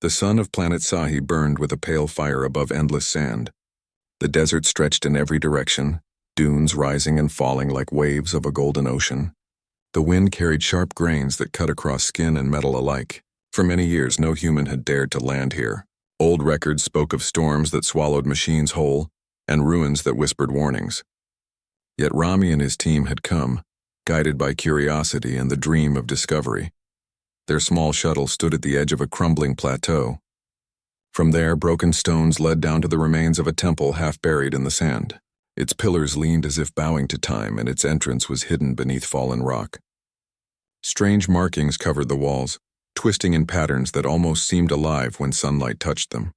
The sun of planet Sahi burned with a pale fire above endless sand. The desert stretched in every direction, dunes rising and falling like waves of a golden ocean. The wind carried sharp grains that cut across skin and metal alike. For many years, no human had dared to land here. Old records spoke of storms that swallowed machines whole and ruins that whispered warnings. Yet Rami and his team had come, guided by curiosity and the dream of discovery. Their small shuttle stood at the edge of a crumbling plateau. From there, broken stones led down to the remains of a temple half buried in the sand. Its pillars leaned as if bowing to time, and its entrance was hidden beneath fallen rock. Strange markings covered the walls, twisting in patterns that almost seemed alive when sunlight touched them.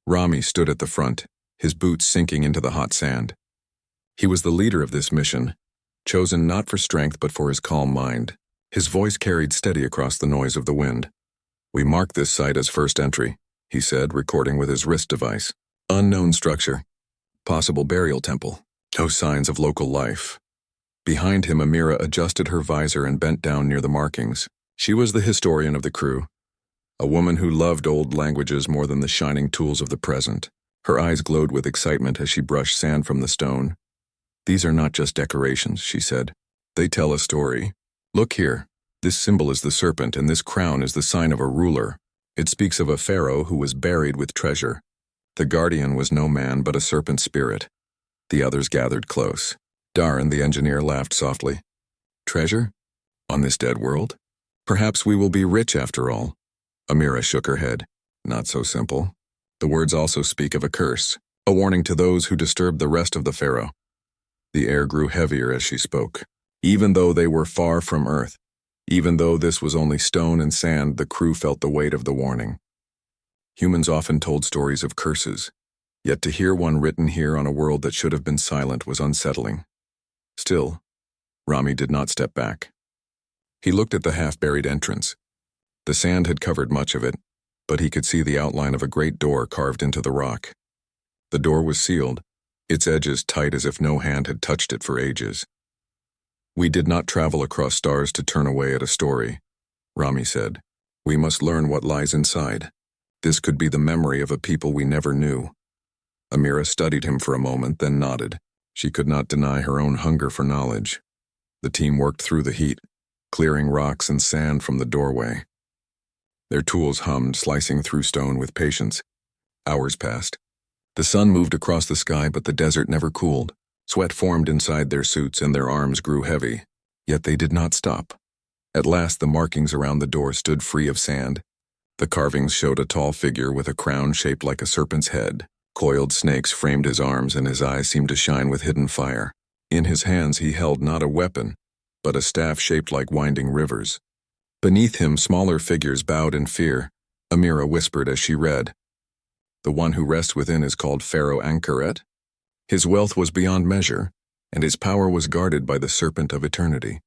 Rami stood at the front, his boots sinking into the hot sand. He was the leader of this mission, chosen not for strength but for his calm mind. His voice carried steady across the noise of the wind. "We mark this site as first entry," he said, recording with his wrist device. "Unknown structure. Possible burial temple. No signs of local life." Behind him, Amira adjusted her visor and bent down near the markings. She was the historian of the crew, a woman who loved old languages more than the shining tools of the present. Her eyes glowed with excitement as she brushed sand from the stone. "These are not just decorations," she said. "They tell a story. Look here. This symbol is the serpent, and this crown is the sign of a ruler. It speaks of a pharaoh who was buried with treasure. The guardian was no man but a serpent spirit." The others gathered close. Darren, the engineer, laughed softly. "Treasure? On this dead world? Perhaps we will be rich after all." Amira shook her head. "Not so simple. The words also speak of a curse, a warning to those who disturbed the rest of the pharaoh." The air grew heavier as she spoke. Even though they were far from Earth, even though this was only stone and sand, the crew felt the weight of the warning. Humans often told stories of curses, yet to hear one written here on a world that should have been silent was unsettling. Still, Rami did not step back. He looked at the half-buried entrance. The sand had covered much of it, but he could see the outline of a great door carved into the rock. The door was sealed, its edges tight as if no hand had touched it for ages. "We did not travel across stars to turn away at a story," Rami said. "We must learn what lies inside. This could be the memory of a people we never knew." Amira studied him for a moment, then nodded. She could not deny her own hunger for knowledge. The team worked through the heat, clearing rocks and sand from the doorway. Their tools hummed, slicing through stone with patience. Hours passed. The sun moved across the sky, but the desert never cooled. Sweat formed inside their suits and their arms grew heavy. Yet they did not stop. At last the markings around the door stood free of sand. The carvings showed a tall figure with a crown shaped like a serpent's head. Coiled snakes framed his arms and his eyes seemed to shine with hidden fire. In his hands he held not a weapon, but a staff shaped like winding rivers. Beneath him smaller figures bowed in fear. Amira whispered as she read, "The one who rests within is called Pharaoh Ankeret. His wealth was beyond measure, and his power was guarded by the Serpent of Eternity.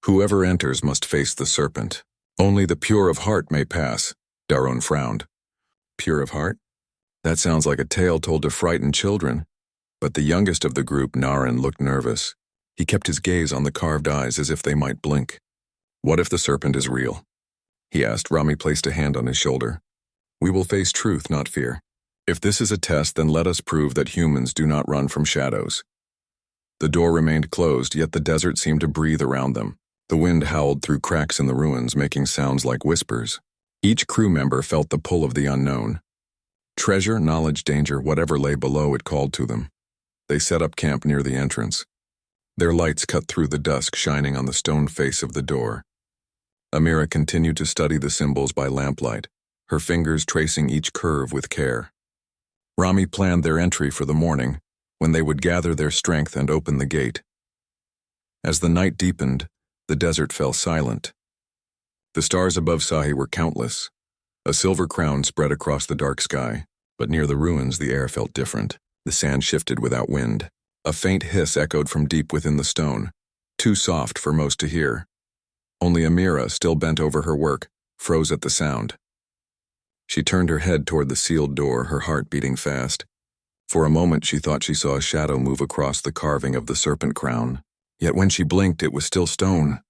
Whoever enters must face the Serpent. Only the pure of heart may pass." Daron frowned. "Pure of heart? That sounds like a tale told to frighten children." But the youngest of the group, Naren, looked nervous. He kept his gaze on the carved eyes as if they might blink. "What if the Serpent is real?" he asked. Rami placed a hand on his shoulder. "We will face truth, not fear. If this is a test, then let us prove that humans do not run from shadows." The door remained closed, yet the desert seemed to breathe around them. The wind howled through cracks in the ruins, making sounds like whispers. Each crew member felt the pull of the unknown. Treasure, knowledge, danger, whatever lay below, it called to them. They set up camp near the entrance. Their lights cut through the dusk, shining on the stone face of the door. Amira continued to study the symbols by lamplight, her fingers tracing each curve with care. Rami planned their entry for the morning, when they would gather their strength and open the gate. As the night deepened, the desert fell silent. The stars above Sahi were countless. A silver crown spread across the dark sky, but near the ruins the air felt different. The sand shifted without wind. A faint hiss echoed from deep within the stone, too soft for most to hear. Only Amira, still bent over her work, froze at the sound. She turned her head toward the sealed door, her heart beating fast. For a moment she thought she saw a shadow move across the carving of the serpent crown. Yet when she blinked, it was still stone.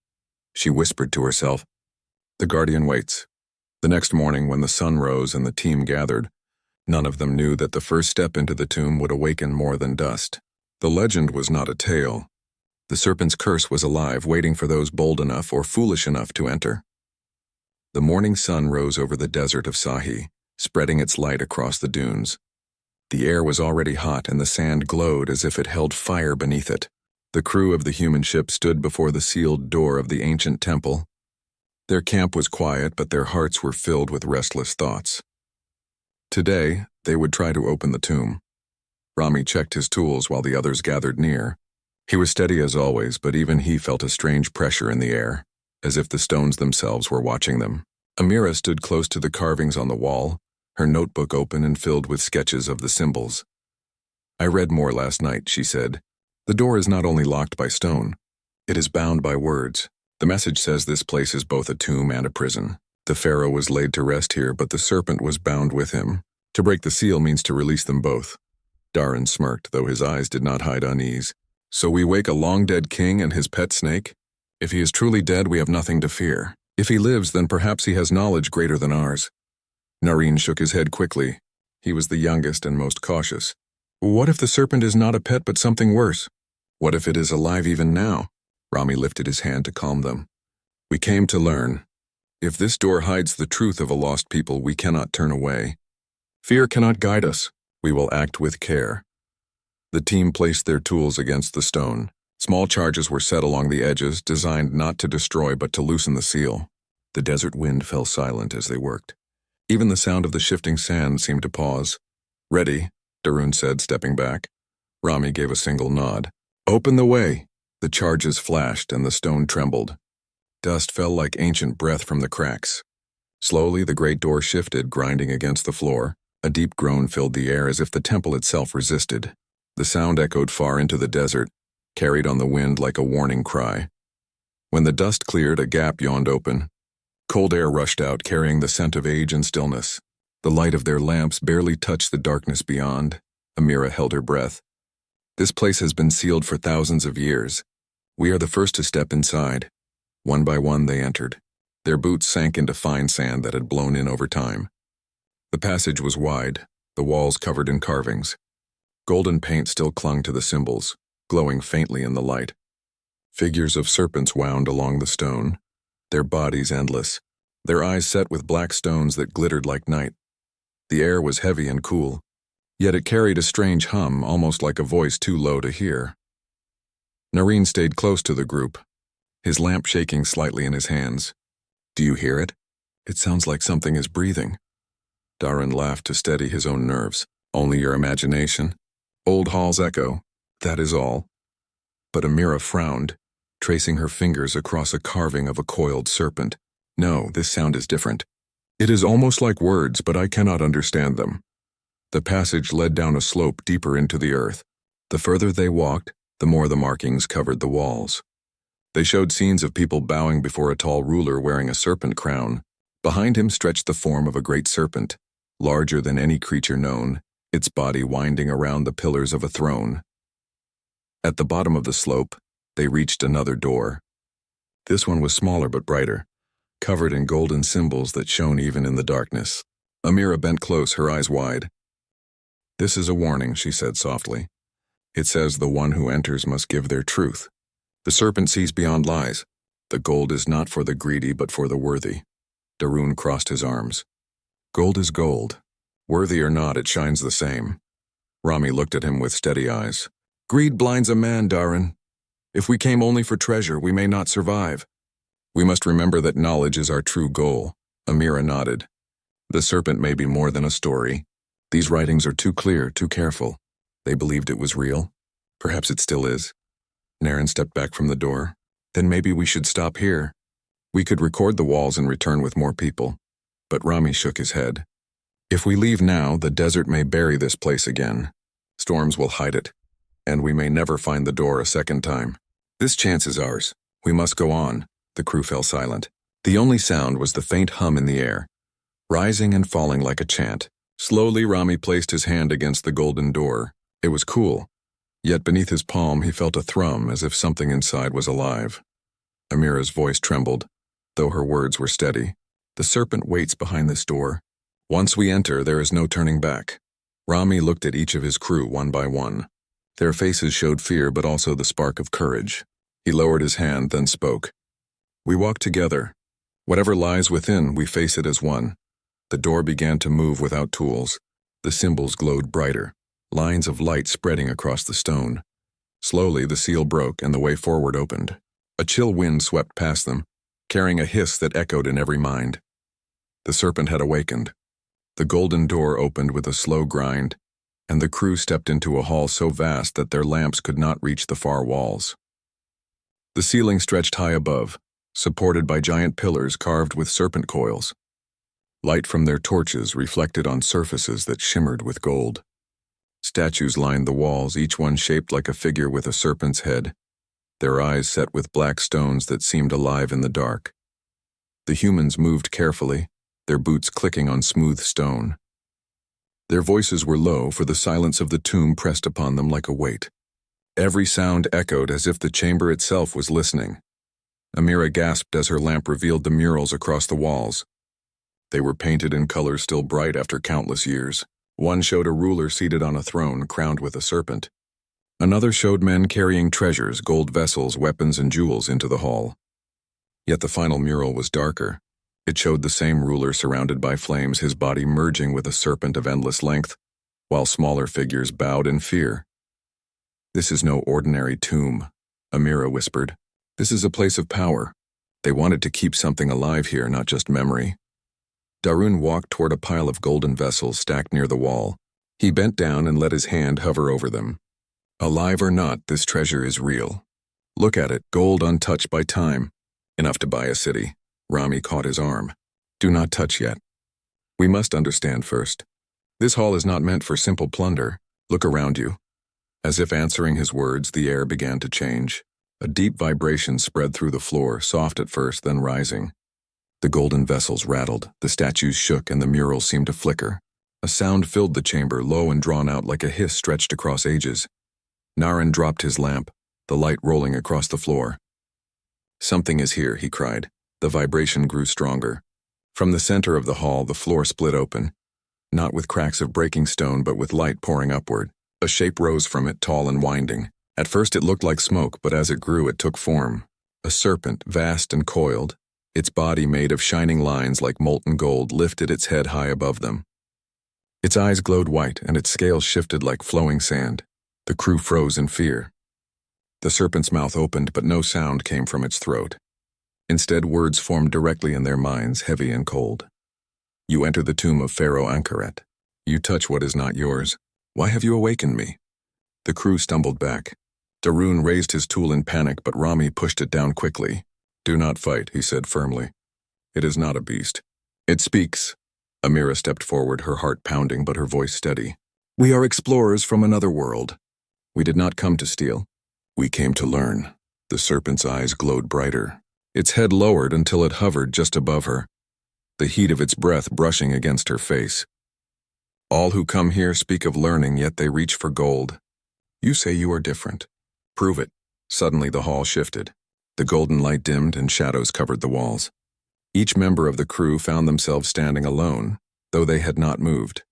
She whispered to herself, "The guardian waits." The next morning, when the sun rose and the team gathered, none of them knew that the first step into the tomb would awaken more than dust. The legend was not a tale. The serpent's curse was alive, waiting for those bold enough or foolish enough to enter. The morning sun rose over the desert of Sahi, spreading its light across the dunes. The air was already hot and the sand glowed as if it held fire beneath it. The crew of the human ship stood before the sealed door of the ancient temple. Their camp was quiet, but their hearts were filled with restless thoughts. Today, they would try to open the tomb. Rami checked his tools while the others gathered near. He was steady as always, but even he felt a strange pressure in the air, as if the stones themselves were watching them. Amira stood close to the carvings on the wall, her notebook open and filled with sketches of the symbols. "I read more last night," she said. "The door is not only locked by stone, it is bound by words. The message says this place is both a tomb and a prison. The Pharaoh was laid to rest here, but the serpent was bound with him. To break the seal means to release them both." Darren smirked, though his eyes did not hide unease. "So we wake a long-dead king and his pet snake? If he is truly dead, we have nothing to fear. If he lives, then perhaps he has knowledge greater than ours." Nareen shook his head quickly. He was the youngest and most cautious. "What if the serpent is not a pet but something worse? What if it is alive even now?" Rami lifted his hand to calm them. "We came to learn. If this door hides the truth of a lost people, we cannot turn away. Fear cannot guide us. We will act with care." The team placed their tools against the stone. Small charges were set along the edges, designed not to destroy but to loosen the seal. The desert wind fell silent as they worked. Even the sound of the shifting sand seemed to pause. "Ready," Darun said, stepping back. Rami gave a single nod. "Open the way." The charges flashed and the stone trembled. Dust fell like ancient breath from the cracks. Slowly, the great door shifted, grinding against the floor. A deep groan filled the air as if the temple itself resisted. The sound echoed far into the desert, carried on the wind like a warning cry. When the dust cleared, a gap yawned open. Cold air rushed out, carrying the scent of age and stillness. The light of their lamps barely touched the darkness beyond. Amira held her breath. "This place has been sealed for thousands of years. We are the first to step inside." One by one they entered. Their boots sank into fine sand that had blown in over time. The passage was wide, the walls covered in carvings. Golden paint still clung to the symbols, glowing faintly in the light. Figures of serpents wound along the stone, their bodies endless, their eyes set with black stones that glittered like night. The air was heavy and cool, yet it carried a strange hum, almost like a voice too low to hear. Nareen stayed close to the group, his lamp shaking slightly in his hands. "Do you hear it? It sounds like something is breathing." Darren laughed to steady his own nerves. "Only your imagination. Old Hall's echo, that is all." But Amira frowned, tracing her fingers across a carving of a coiled serpent. "No, this sound is different. It is almost like words, but I cannot understand them." The passage led down a slope deeper into the earth. The further they walked, the more the markings covered the walls. They showed scenes of people bowing before a tall ruler wearing a serpent crown. Behind him stretched the form of a great serpent, larger than any creature known, its body winding around the pillars of a throne. At the bottom of the slope, they reached another door. This one was smaller but brighter, covered in golden symbols that shone even in the darkness. Amira bent close, her eyes wide. "This is a warning," she said softly. "It says the one who enters must give their truth. The serpent sees beyond lies. The gold is not for the greedy but for the worthy." Darun crossed his arms. "Gold is gold. Worthy or not, it shines the same." Rami looked at him with steady eyes. "Greed blinds a man, Darren. If we came only for treasure, we may not survive. We must remember that knowledge is our true goal." Amira nodded. "The serpent may be more than a story. These writings are too clear, too careful. They believed it was real. Perhaps it still is." Naren stepped back from the door. "Then maybe we should stop here. We could record the walls and return with more people." But Rami shook his head. "If we leave now, the desert may bury this place again. Storms will hide it, and we may never find the door a second time. This chance is ours. We must go on." The crew fell silent. The only sound was the faint hum in the air, rising and falling like a chant. Slowly, Rami placed his hand against the golden door. It was cool, yet beneath his palm he felt a thrum as if something inside was alive. Amira's voice trembled, though her words were steady. The serpent waits behind this door. Once we enter, there is no turning back. Rami looked at each of his crew one by one. Their faces showed fear but also the spark of courage. He lowered his hand, then spoke. We walk together. Whatever lies within, we face it as one. The door began to move without tools. The symbols glowed brighter, lines of light spreading across the stone. Slowly, the seal broke and the way forward opened. A chill wind swept past them, carrying a hiss that echoed in every mind. The serpent had awakened. The golden door opened with a slow grind, and the crew stepped into a hall so vast that their lamps could not reach the far walls. The ceiling stretched high above, supported by giant pillars carved with serpent coils. Light from their torches reflected on surfaces that shimmered with gold. Statues lined the walls, each one shaped like a figure with a serpent's head, their eyes set with black stones that seemed alive in the dark. The humans moved carefully, their boots clicking on smooth stone. Their voices were low, for the silence of the tomb pressed upon them like a weight. Every sound echoed as if the chamber itself was listening. Amira gasped as her lamp revealed the murals across the walls. They were painted in colors still bright after countless years. One showed a ruler seated on a throne crowned with a serpent. Another showed men carrying treasures, gold vessels, weapons, and jewels into the hall. Yet the final mural was darker. It showed the same ruler surrounded by flames, his body merging with a serpent of endless length, while smaller figures bowed in fear. This is no ordinary tomb, Amira whispered. This is a place of power. They wanted to keep something alive here, not just memory. Darun walked toward a pile of golden vessels stacked near the wall. He bent down and let his hand hover over them. Alive or not, this treasure is real. Look at it, gold untouched by time. Enough to buy a city. Rami caught his arm. Do not touch yet. We must understand first. This hall is not meant for simple plunder. Look around you. As if answering his words, the air began to change. A deep vibration spread through the floor, soft at first, then rising. The golden vessels rattled, the statues shook, and the murals seemed to flicker. A sound filled the chamber, low and drawn out like a hiss stretched across ages. Naren dropped his lamp, the light rolling across the floor. Something is here, he cried. The vibration grew stronger. From the center of the hall, the floor split open, not with cracks of breaking stone, but with light pouring upward. A shape rose from it, tall and winding. At first it looked like smoke, but as it grew, it took form. A serpent, vast and coiled. Its body made of shining lines like molten gold lifted its head high above them. Its eyes glowed white, and its scales shifted like flowing sand. The crew froze in fear. The serpent's mouth opened, but no sound came from its throat. Instead, words formed directly in their minds, heavy and cold. You enter the tomb of Pharaoh Ankeret. You touch what is not yours. Why have you awakened me? The crew stumbled back. Darun raised his tool in panic, but Rami pushed it down quickly. Do not fight, he said firmly. It is not a beast. It speaks. Amira stepped forward, her heart pounding but her voice steady. We are explorers from another world. We did not come to steal. We came to learn. The serpent's eyes glowed brighter. Its head lowered until it hovered just above her, the heat of its breath brushing against her face. All who come here speak of learning, yet they reach for gold. You say you are different. Prove it. Suddenly the hall shifted. The golden light dimmed and shadows covered the walls. Each member of the crew found themselves standing alone, though they had not moved.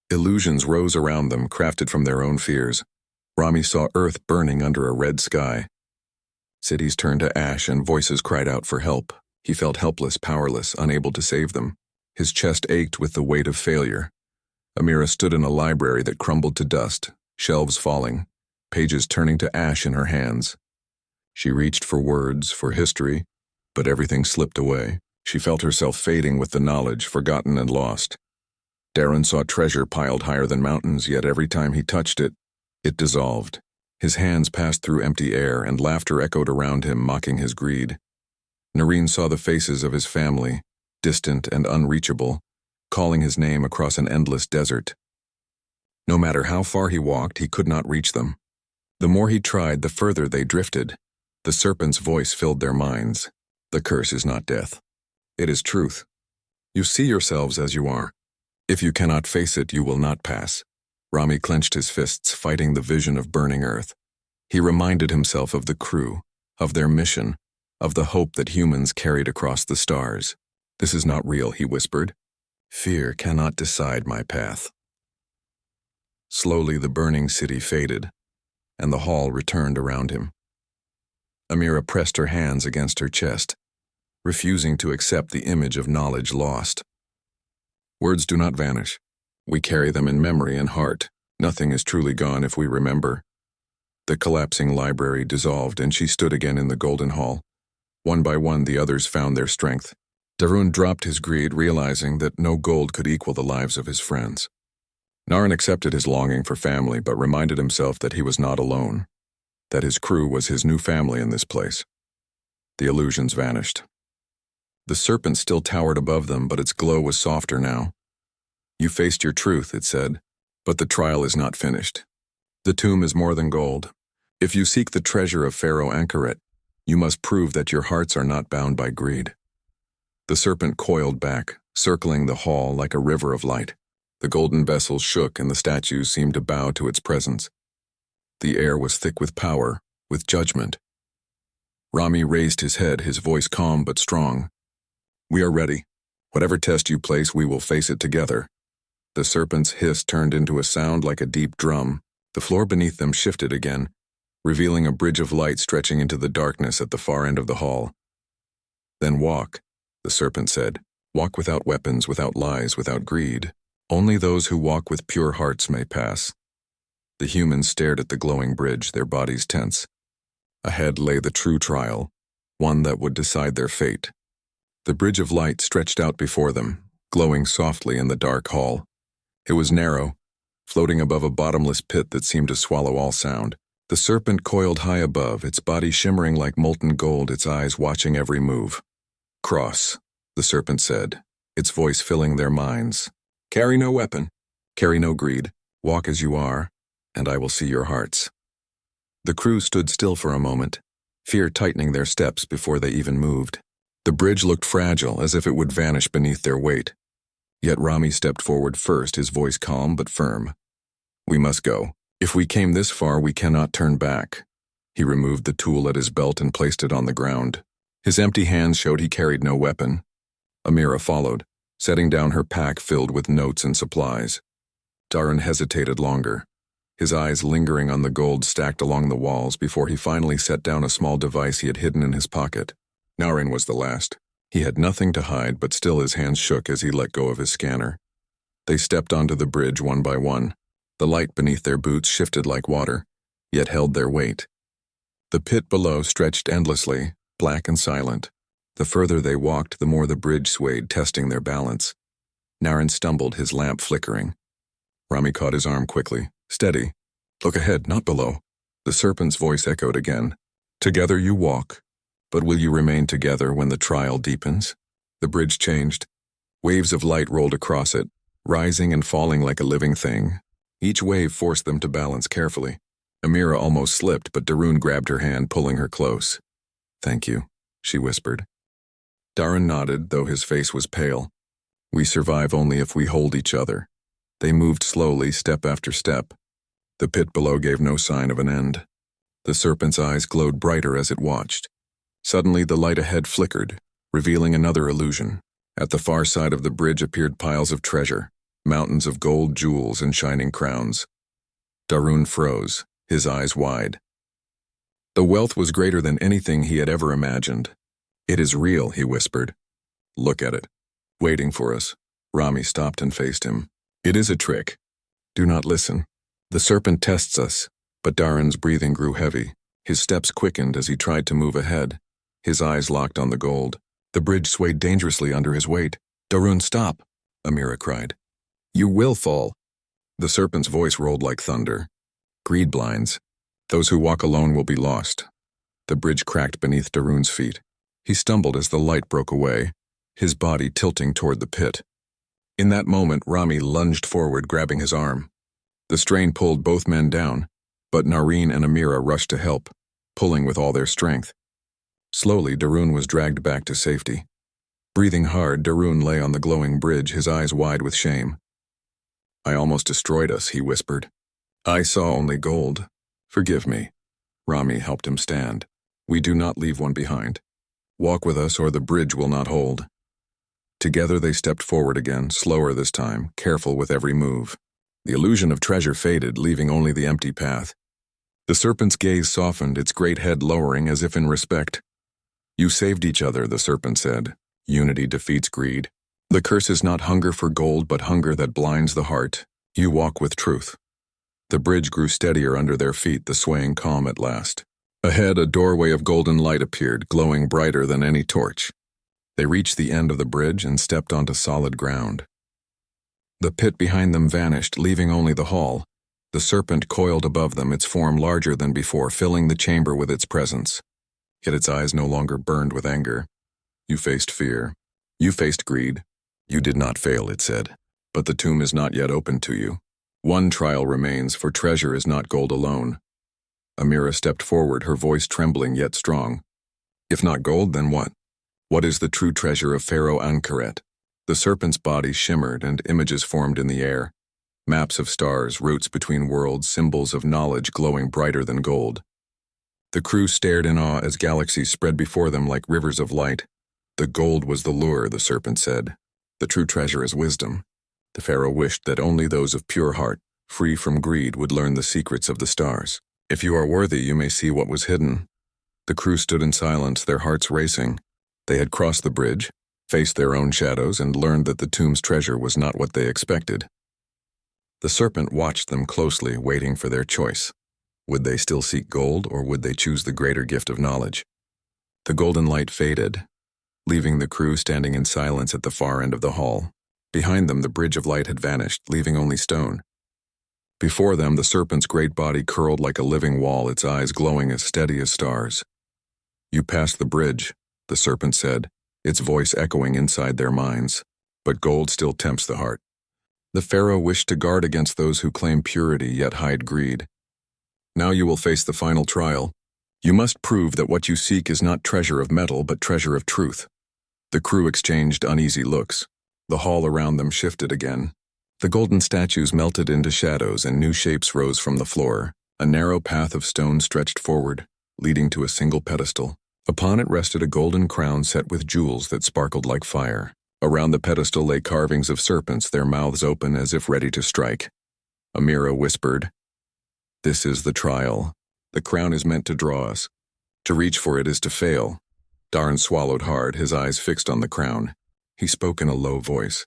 Illusions rose around them, crafted from their own fears. Rami saw earth burning under a red sky. Cities turned to ash and voices cried out for help. He felt helpless, powerless, unable to save them. His chest ached with the weight of failure. Amira stood in a library that crumbled to dust, shelves falling, pages turning to ash in her hands. She reached for words, for history, but everything slipped away. She felt herself fading with the knowledge, forgotten and lost. Darren saw treasure piled higher than mountains, yet every time he touched it, it dissolved. His hands passed through empty air, and laughter echoed around him, mocking his greed. Nareen saw the faces of his family, distant and unreachable, calling his name across an endless desert. No matter how far he walked, he could not reach them. The more he tried, the further they drifted. The serpent's voice filled their minds. The curse is not death. It is truth. You see yourselves as you are. If you cannot face it, you will not pass. Rami clenched his fists, fighting the vision of burning earth. He reminded himself of the crew, of their mission, of the hope that humans carried across the stars. This is not real, he whispered. Fear cannot decide my path. Slowly the burning city faded, and the hall returned around him. Amira pressed her hands against her chest, refusing to accept the image of knowledge lost. Words do not vanish. We carry them in memory and heart. Nothing is truly gone if we remember. The collapsing library dissolved, and she stood again in the golden hall. One by one, the others found their strength. Darun dropped his greed, realizing that no gold could equal the lives of his friends. Naren accepted his longing for family, but reminded himself that he was not alone, that his crew was his new family in this place. The illusions vanished. The serpent still towered above them, but its glow was softer now. You faced your truth, it said, but the trial is not finished. The tomb is more than gold. If you seek the treasure of Pharaoh Ankeret, you must prove that your hearts are not bound by greed. The serpent coiled back, circling the hall like a river of light. The golden vessels shook, and the statues seemed to bow to its presence. The air was thick with power, with judgment. Rami raised his head, his voice calm but strong. We are ready. Whatever test you place, we will face it together. The serpent's hiss turned into a sound like a deep drum. The floor beneath them shifted again, revealing a bridge of light stretching into the darkness at the far end of the hall. Then walk, the serpent said. Walk without weapons, without lies, without greed. Only those who walk with pure hearts may pass. The humans stared at the glowing bridge, their bodies tense. Ahead lay the true trial, one that would decide their fate. The bridge of light stretched out before them, glowing softly in the dark hall. It was narrow, floating above a bottomless pit that seemed to swallow all sound. The serpent coiled high above, its body shimmering like molten gold, its eyes watching every move. Cross, the serpent said, its voice filling their minds. Carry no weapon, carry no greed, walk as you are, and I will see your hearts. The crew stood still for a moment, fear tightening their steps before they even moved. The bridge looked fragile, as if it would vanish beneath their weight. Yet Rami stepped forward first, his voice calm but firm. We must go. If we came this far, we cannot turn back. He removed the tool at his belt and placed it on the ground. His empty hands showed he carried no weapon. Amira followed, setting down her pack filled with notes and supplies. Darun hesitated longer, his eyes lingering on the gold stacked along the walls before he finally set down a small device he had hidden in his pocket. Naren was the last. He had nothing to hide, but still his hands shook as he let go of his scanner. They stepped onto the bridge one by one. The light beneath their boots shifted like water, yet held their weight. The pit below stretched endlessly, black and silent. The further they walked, the more the bridge swayed, testing their balance. Naren stumbled, his lamp flickering. Rami caught his arm quickly. Steady. Look ahead, not below. The serpent's voice echoed again. Together you walk, but will you remain together when the trial deepens? The bridge changed. Waves of light rolled across it, rising and falling like a living thing. Each wave forced them to balance carefully. Amira almost slipped, but Darun grabbed her hand, pulling her close. Thank you, she whispered. Darun nodded, though his face was pale. We survive only if we hold each other. They moved slowly, step after step. The pit below gave no sign of an end. The serpent's eyes glowed brighter as it watched. Suddenly the light ahead flickered, revealing another illusion. At the far side of the bridge appeared piles of treasure, mountains of gold jewels and shining crowns. Darun froze, his eyes wide. The wealth was greater than anything he had ever imagined. It is real, he whispered. Look at it. Waiting for us. Rami stopped and faced him. It is a trick. Do not listen. The serpent tests us. But Darun's breathing grew heavy. His steps quickened as he tried to move ahead. His eyes locked on the gold. The bridge swayed dangerously under his weight. Darun, stop, Amira cried. You will fall. The serpent's voice rolled like thunder. Greed blinds. Those who walk alone will be lost. The bridge cracked beneath Darun's feet. He stumbled as the light broke away, his body tilting toward the pit. In that moment, Rami lunged forward, grabbing his arm. The strain pulled both men down, but Naren and Amira rushed to help, pulling with all their strength. Slowly, Darun was dragged back to safety. Breathing hard, Darun lay on the glowing bridge, his eyes wide with shame. I almost destroyed us, he whispered. I saw only gold. Forgive me. Rami helped him stand. We do not leave one behind. Walk with us or the bridge will not hold. Together they stepped forward again, slower this time, careful with every move. The illusion of treasure faded, leaving only the empty path. The serpent's gaze softened, its great head lowering as if in respect. "You saved each other," the serpent said. "Unity defeats greed. The curse is not hunger for gold, but hunger that blinds the heart. You walk with truth." The bridge grew steadier under their feet, the swaying calm at last. Ahead, a doorway of golden light appeared, glowing brighter than any torch. They reached the end of the bridge and stepped onto solid ground. The pit behind them vanished, leaving only the hall. The serpent coiled above them, its form larger than before, filling the chamber with its presence. Yet its eyes no longer burned with anger. "You faced fear. You faced greed. You did not fail," it said. "But the tomb is not yet open to you. One trial remains, for treasure is not gold alone." Amira stepped forward, her voice trembling yet strong. "If not gold, then what? What is the true treasure of Pharaoh Ankeret?" The serpent's body shimmered and images formed in the air. Maps of stars, routes between worlds, symbols of knowledge glowing brighter than gold. The crew stared in awe as galaxies spread before them like rivers of light. "The gold was the lure," the serpent said. "The true treasure is wisdom." The pharaoh wished that only those of pure heart, free from greed, would learn the secrets of the stars. "If you are worthy, you may see what was hidden." The crew stood in silence, their hearts racing. They had crossed the bridge, faced their own shadows, and learned that the tomb's treasure was not what they expected. The serpent watched them closely, waiting for their choice. Would they still seek gold, or would they choose the greater gift of knowledge? The golden light faded, leaving the crew standing in silence at the far end of the hall. Behind them, the bridge of light had vanished, leaving only stone. Before them, the serpent's great body curled like a living wall, its eyes glowing as steady as stars. "You passed the bridge," the serpent said, its voice echoing inside their minds. "But gold still tempts the heart." The pharaoh wished to guard against those who claim purity yet hide greed. "Now you will face the final trial. You must prove that what you seek is not treasure of metal, but treasure of truth." The crew exchanged uneasy looks. The hall around them shifted again. The golden statues melted into shadows and new shapes rose from the floor. A narrow path of stone stretched forward, leading to a single pedestal. Upon it rested a golden crown set with jewels that sparkled like fire. Around the pedestal lay carvings of serpents, their mouths open as if ready to strike. Amira whispered, "This is the trial. The crown is meant to draw us. To reach for it is to fail." Darn swallowed hard, his eyes fixed on the crown. He spoke in a low voice.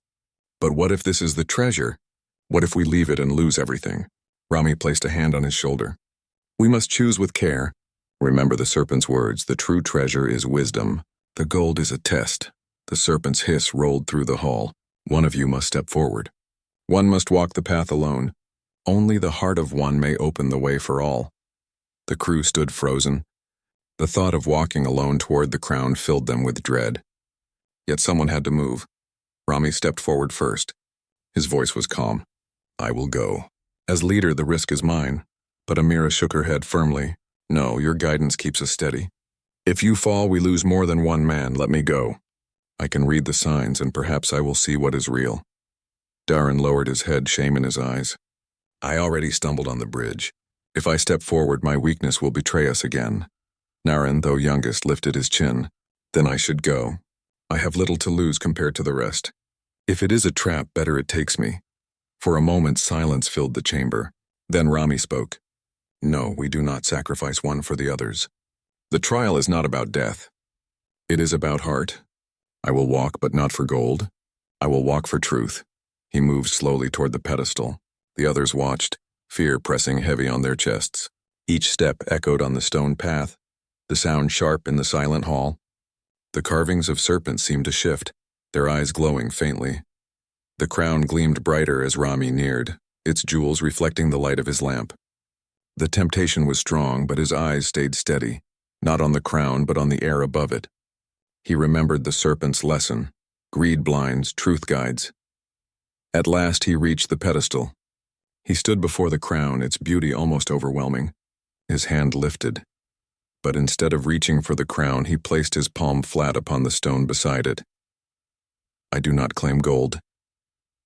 "But what if this is the treasure? What if we leave it and lose everything?" Rami placed a hand on his shoulder. "We must choose with care. Remember the serpent's words, the true treasure is wisdom. The gold is a test." The serpent's hiss rolled through the hall. "One of you must step forward. One must walk the path alone. Only the heart of one may open the way for all." The crew stood frozen. The thought of walking alone toward the crown filled them with dread. Yet someone had to move. Rami stepped forward first. His voice was calm. "I will go. As leader, the risk is mine." But Amira shook her head firmly. "No, your guidance keeps us steady. If you fall, we lose more than one man. Let me go. I can read the signs, and perhaps I will see what is real." Darren lowered his head, shame in his eyes. "I already stumbled on the bridge. If I step forward, my weakness will betray us again." Naren, though youngest, lifted his chin. "Then I should go. I have little to lose compared to the rest. If it is a trap, better it takes me." For a moment, silence filled the chamber. Then Rami spoke. "No, we do not sacrifice one for the others. The trial is not about death. It is about heart. I will walk, but not for gold. I will walk for truth." He moved slowly toward the pedestal. The others watched, fear pressing heavy on their chests. Each step echoed on the stone path, the sound sharp in the silent hall. The carvings of serpents seemed to shift, their eyes glowing faintly. The crown gleamed brighter as Rami neared, its jewels reflecting the light of his lamp. The temptation was strong, but his eyes stayed steady, not on the crown but on the air above it. He remembered the serpent's lesson: greed blinds, truth guides. At last he reached the pedestal. He stood before the crown, its beauty almost overwhelming. His hand lifted. But instead of reaching for the crown, he placed his palm flat upon the stone beside it. "I do not claim gold,"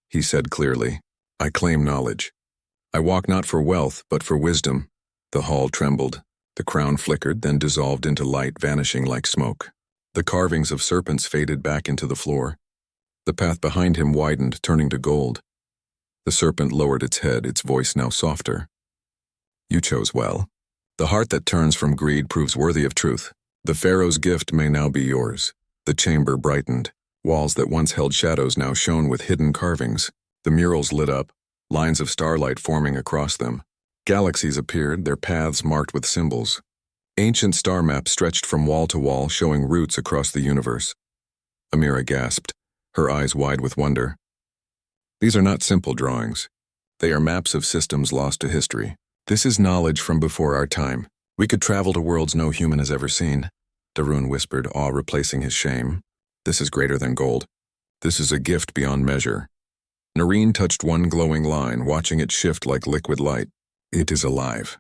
he said clearly. "I claim knowledge. I walk not for wealth, but for wisdom." The hall trembled. The crown flickered, then dissolved into light, vanishing like smoke. The carvings of serpents faded back into the floor. The path behind him widened, turning to gold. The serpent lowered its head, its voice now softer. You chose well. The heart that turns from greed proves worthy of truth. The Pharaoh's gift may now be yours. The chamber brightened. Walls that once held shadows now shone with hidden carvings. The murals lit up, lines of starlight forming across them. Galaxies appeared, their paths marked with symbols. Ancient star maps stretched from wall to wall, showing routes across the universe. Amira gasped, her eyes wide with wonder. These are not simple drawings. They are maps of systems lost to history. This is knowledge from before our time. We could travel to worlds no human has ever seen. Darun whispered, awe replacing his shame. This is greater than gold. This is a gift beyond measure. Noreen touched one glowing line, watching it shift like liquid light. It is alive.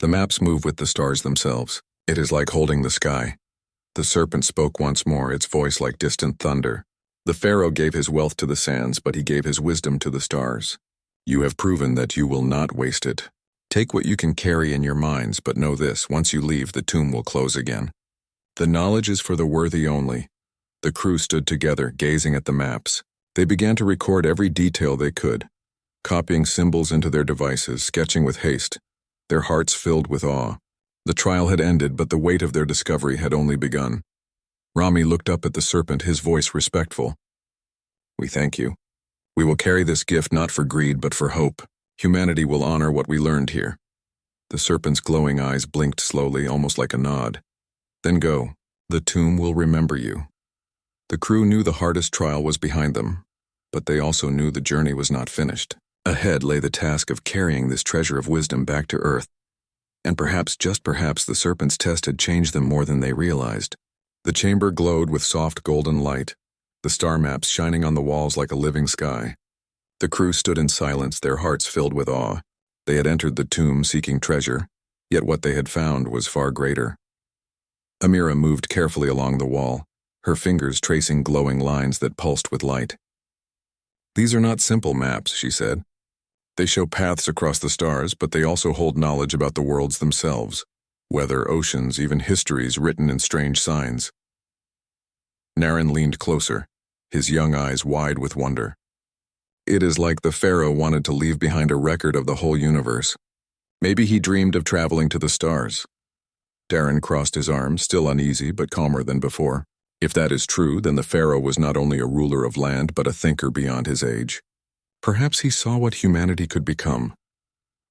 The maps move with the stars themselves. It is like holding the sky. The serpent spoke once more, its voice like distant thunder. The Pharaoh gave his wealth to the sands, but he gave his wisdom to the stars. You have proven that you will not waste it. Take what you can carry in your minds, but know this, once you leave, the tomb will close again. The knowledge is for the worthy only. The crew stood together, gazing at the maps. They began to record every detail they could, copying symbols into their devices, sketching with haste, their hearts filled with awe. The trial had ended, but the weight of their discovery had only begun. Rami looked up at the serpent, his voice respectful. We thank you. We will carry this gift not for greed, but for hope. Humanity will honor what we learned here. The serpent's glowing eyes blinked slowly, almost like a nod. Then go. The tomb will remember you. The crew knew the hardest trial was behind them, but they also knew the journey was not finished. Ahead lay the task of carrying this treasure of wisdom back to Earth. And perhaps, just perhaps, the serpent's test had changed them more than they realized. The chamber glowed with soft golden light, the star maps shining on the walls like a living sky. The crew stood in silence, their hearts filled with awe. They had entered the tomb seeking treasure, yet what they had found was far greater. Amira moved carefully along the wall, her fingers tracing glowing lines that pulsed with light. These are not simple maps, she said. They show paths across the stars, but they also hold knowledge about the worlds themselves, weather, oceans, even histories written in strange signs. Naren leaned closer, his young eyes wide with wonder. It is like the Pharaoh wanted to leave behind a record of the whole universe. Maybe he dreamed of traveling to the stars. Darren crossed his arms, still uneasy but calmer than before. If that is true, then the Pharaoh was not only a ruler of land but a thinker beyond his age. Perhaps he saw what humanity could become.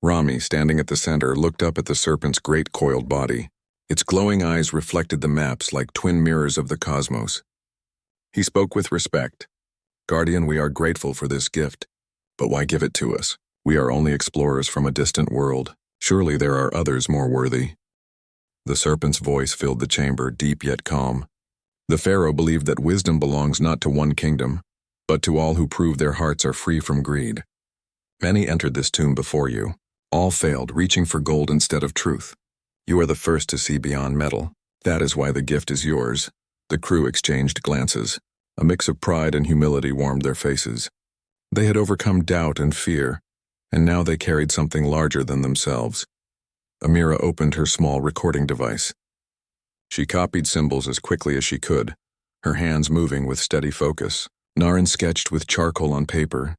Rami, standing at the center, looked up at the serpent's great coiled body. Its glowing eyes reflected the maps like twin mirrors of the cosmos. He spoke with respect. Guardian, we are grateful for this gift, but why give it to us? We are only explorers from a distant world. Surely there are others more worthy. The serpent's voice filled the chamber, deep yet calm. The Pharaoh believed that wisdom belongs not to one kingdom, but to all who prove their hearts are free from greed. Many entered this tomb before you. All failed, reaching for gold instead of truth. You are the first to see beyond metal. That is why the gift is yours. The crew exchanged glances. A mix of pride and humility warmed their faces. They had overcome doubt and fear, and now they carried something larger than themselves. Amira opened her small recording device. She copied symbols as quickly as she could, her hands moving with steady focus. Naren sketched with charcoal on paper,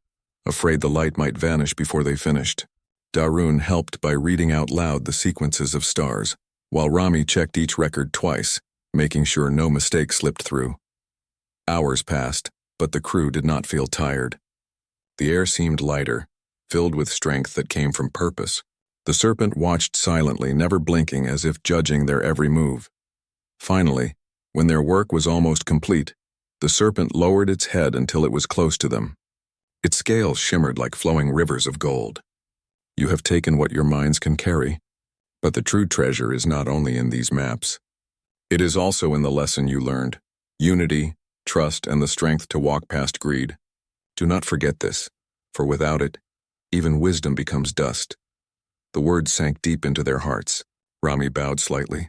afraid the light might vanish before they finished. Darun helped by reading out loud the sequences of stars, while Rami checked each record twice, making sure no mistake slipped through. Hours passed, but the crew did not feel tired. The air seemed lighter, filled with strength that came from purpose. The serpent watched silently, never blinking, as if judging their every move. Finally, when their work was almost complete, the serpent lowered its head until it was close to them. Its scales shimmered like flowing rivers of gold. You have taken what your minds can carry, but the true treasure is not only in these maps. It is also in the lesson you learned: unity, trust, and the strength to walk past greed. Do not forget this, for without it, even wisdom becomes dust. The words sank deep into their hearts. Rami bowed slightly.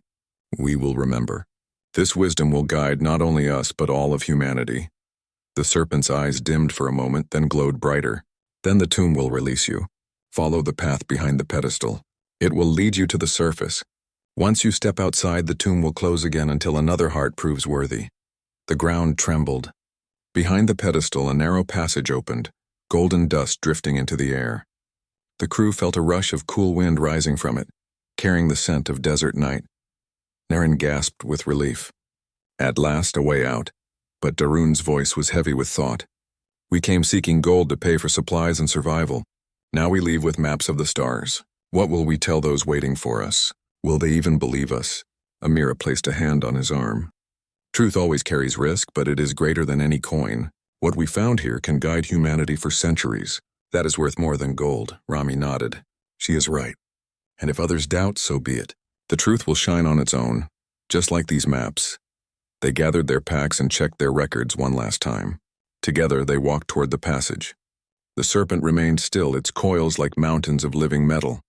We will remember. This wisdom will guide not only us, but all of humanity. The serpent's eyes dimmed for a moment, then glowed brighter. Then the tomb will release you. Follow the path behind the pedestal. It will lead you to the surface. Once you step outside, the tomb will close again until another heart proves worthy. The ground trembled. Behind the pedestal, a narrow passage opened, golden dust drifting into the air. The crew felt a rush of cool wind rising from it, carrying the scent of desert night. Naren gasped with relief. At last, a way out, but Darun's voice was heavy with thought. We came seeking gold to pay for supplies and survival. Now we leave with maps of the stars. What will we tell those waiting for us? Will they even believe us? Amira placed a hand on his arm. Truth always carries risk, but it is greater than any coin. What we found here can guide humanity for centuries. That is worth more than gold, Rami nodded. She is right. And if others doubt, so be it. The truth will shine on its own, just like these maps. They gathered their packs and checked their records one last time. Together, they walked toward the passage. The serpent remained still, its coils like mountains of living metal.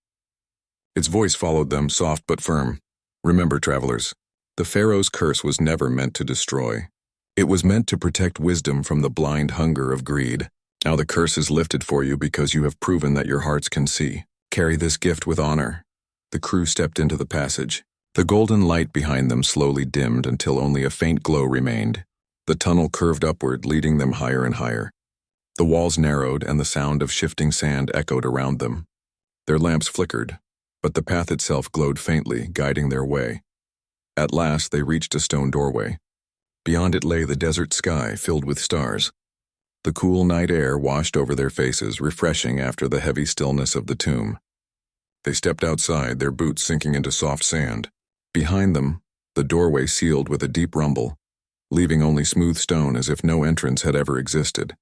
Its voice followed them, soft but firm. Remember, travelers, the Pharaoh's curse was never meant to destroy. It was meant to protect wisdom from the blind hunger of greed. Now the curse is lifted for you because you have proven that your hearts can see. Carry this gift with honor. The crew stepped into the passage. The golden light behind them slowly dimmed until only a faint glow remained. The tunnel curved upward, leading them higher and higher. The walls narrowed and the sound of shifting sand echoed around them. Their lamps flickered, but the path itself glowed faintly, guiding their way. At last, they reached a stone doorway. Beyond it lay the desert sky filled with stars. The cool night air washed over their faces, refreshing after the heavy stillness of the tomb. They stepped outside, their boots sinking into soft sand. Behind them, the doorway sealed with a deep rumble, leaving only smooth stone as if no entrance had ever existed.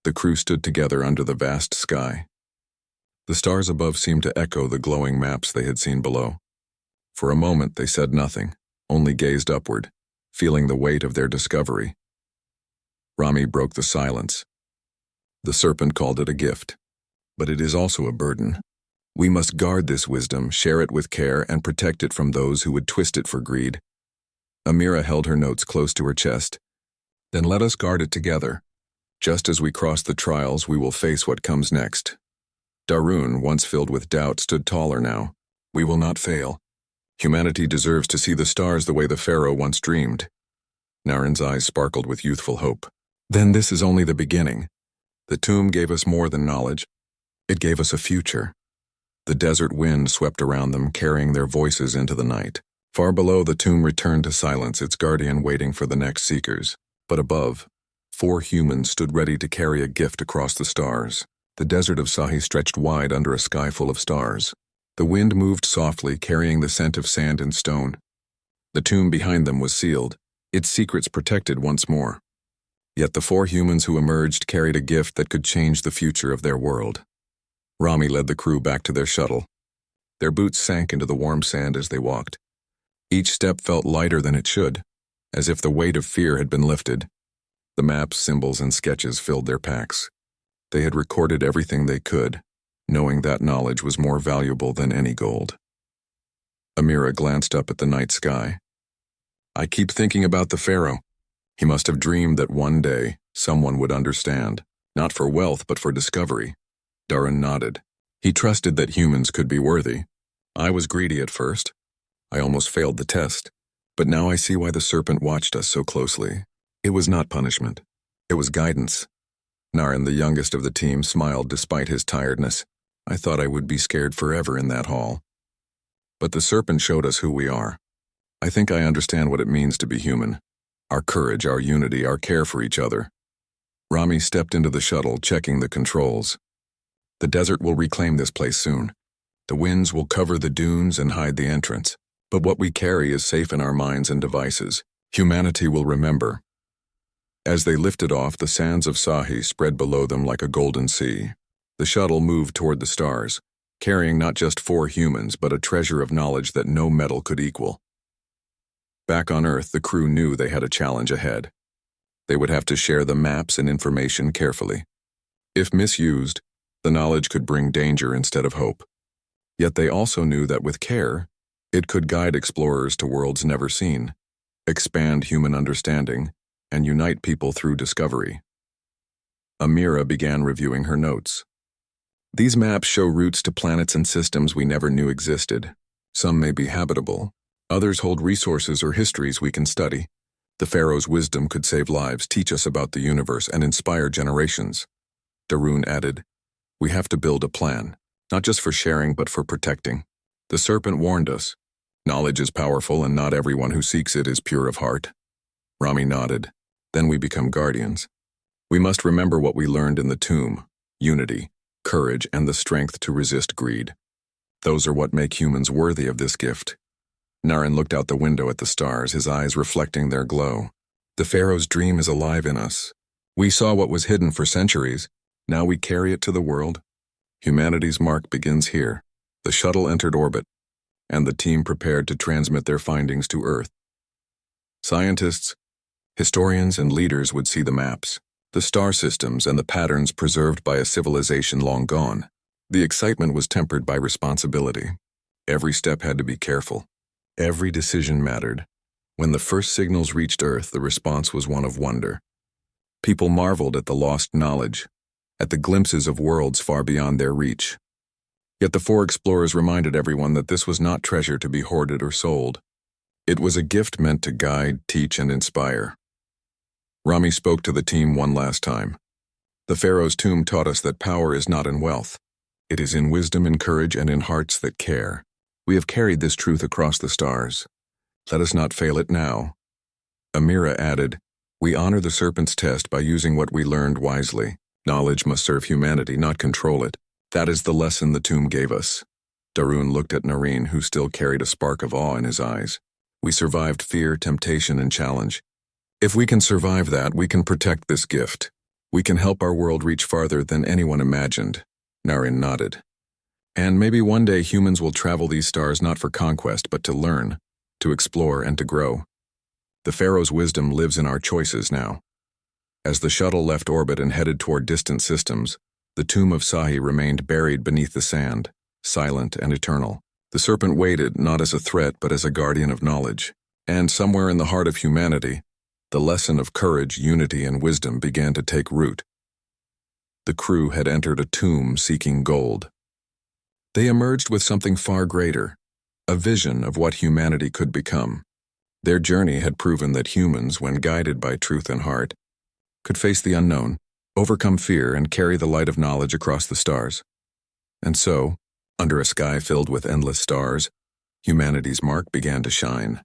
The crew stood together under the vast sky. The stars above seemed to echo the glowing maps they had seen below. For a moment, they said nothing, only gazed upward, feeling the weight of their discovery. Rami broke the silence. The serpent called it a gift, but it is also a burden. We must guard this wisdom, share it with care, and protect it from those who would twist it for greed. Amira held her notes close to her chest. Then let us guard it together. Just as we cross the trials, we will face what comes next. Darun, once filled with doubt, stood taller now. We will not fail. Humanity deserves to see the stars the way the Pharaoh once dreamed. Naren's eyes sparkled with youthful hope. Then this is only the beginning. The tomb gave us more than knowledge. It gave us a future. The desert wind swept around them, carrying their voices into the night. Far below, the tomb returned to silence, its guardian waiting for the next seekers. But above, 4 humans stood ready to carry a gift across the stars. The desert of Sahi stretched wide under a sky full of stars. The wind moved softly, carrying the scent of sand and stone. The tomb behind them was sealed, its secrets protected once more. Yet the 4 humans who emerged carried a gift that could change the future of their world. Rami led the crew back to their shuttle. Their boots sank into the warm sand as they walked. Each step felt lighter than it should, as if the weight of fear had been lifted. The maps, symbols, and sketches filled their packs. They had recorded everything they could, knowing that knowledge was more valuable than any gold. Amira glanced up at the night sky. I keep thinking about the Pharaoh. He must have dreamed that one day someone would understand, not for wealth but for discovery. Darun nodded. He trusted that humans could be worthy. I was greedy at first. I almost failed the test. But now I see why the serpent watched us so closely. It was not punishment. It was guidance. Naren, the youngest of the team, smiled despite his tiredness. I thought I would be scared forever in that hall. But the serpent showed us who we are. I think I understand what it means to be human. Our courage, our unity, our care for each other. Rami stepped into the shuttle, checking the controls. The desert will reclaim this place soon. The winds will cover the dunes and hide the entrance. But what we carry is safe in our minds and devices. Humanity will remember. As they lifted off, the sands of Sahi spread below them like a golden sea. The shuttle moved toward the stars, carrying not just 4 humans, but a treasure of knowledge that no metal could equal. Back on Earth, the crew knew they had a challenge ahead. They would have to share the maps and information carefully. If misused, the knowledge could bring danger instead of hope. Yet they also knew that with care, it could guide explorers to worlds never seen, expand human understanding, and unite people through discovery. Amira began reviewing her notes. These maps show routes to planets and systems we never knew existed. Some may be habitable. Others hold resources or histories we can study. The Pharaoh's wisdom could save lives, teach us about the universe, and inspire generations. Darun added, "We have to build a plan, not just for sharing but for protecting." The Serpent warned us, "Knowledge is powerful and not everyone who seeks it is pure of heart." Rami nodded. "Then we become guardians. We must remember what we learned in the tomb: unity, courage, and the strength to resist greed. Those are what make humans worthy of this gift." Naren looked out the window at the stars, his eyes reflecting their glow. "The Pharaoh's dream is alive in us. We saw what was hidden for centuries. Now we carry it to the world. Humanity's mark begins here." The shuttle entered orbit, and the team prepared to transmit their findings to Earth. Scientists, historians, and leaders would see the maps, the star systems, and the patterns preserved by a civilization long gone. The excitement was tempered by responsibility. Every step had to be careful. Every decision mattered. When the first signals reached Earth, the response was one of wonder. People marveled at the lost knowledge, at the glimpses of worlds far beyond their reach. Yet the four explorers reminded everyone that this was not treasure to be hoarded or sold. It was a gift meant to guide, teach, and inspire. Rami spoke to the team one last time. "The Pharaoh's tomb taught us that power is not in wealth. It is in wisdom, in courage, and in hearts that care. We have carried this truth across the stars. Let us not fail it now." Amira added, "We honor the Serpent's test by using what we learned wisely. Knowledge must serve humanity, not control it. That is the lesson the tomb gave us." Darun looked at Naren, who still carried a spark of awe in his eyes. "We survived fear, temptation, and challenge. If we can survive that, we can protect this gift. We can help our world reach farther than anyone imagined." Naren nodded. "And maybe one day humans will travel these stars not for conquest, but to learn, to explore, and to grow. The Pharaoh's wisdom lives in our choices now." As the shuttle left orbit and headed toward distant systems, the tomb of Sahi remained buried beneath the sand, silent and eternal. The Serpent waited not as a threat but as a guardian of knowledge. And somewhere in the heart of humanity, the lesson of courage, unity, and wisdom began to take root. The crew had entered a tomb seeking gold. They emerged with something far greater, a vision of what humanity could become. Their journey had proven that humans, when guided by truth and heart, could face the unknown, overcome fear, and carry the light of knowledge across the stars. And so, under a sky filled with endless stars, humanity's mark began to shine.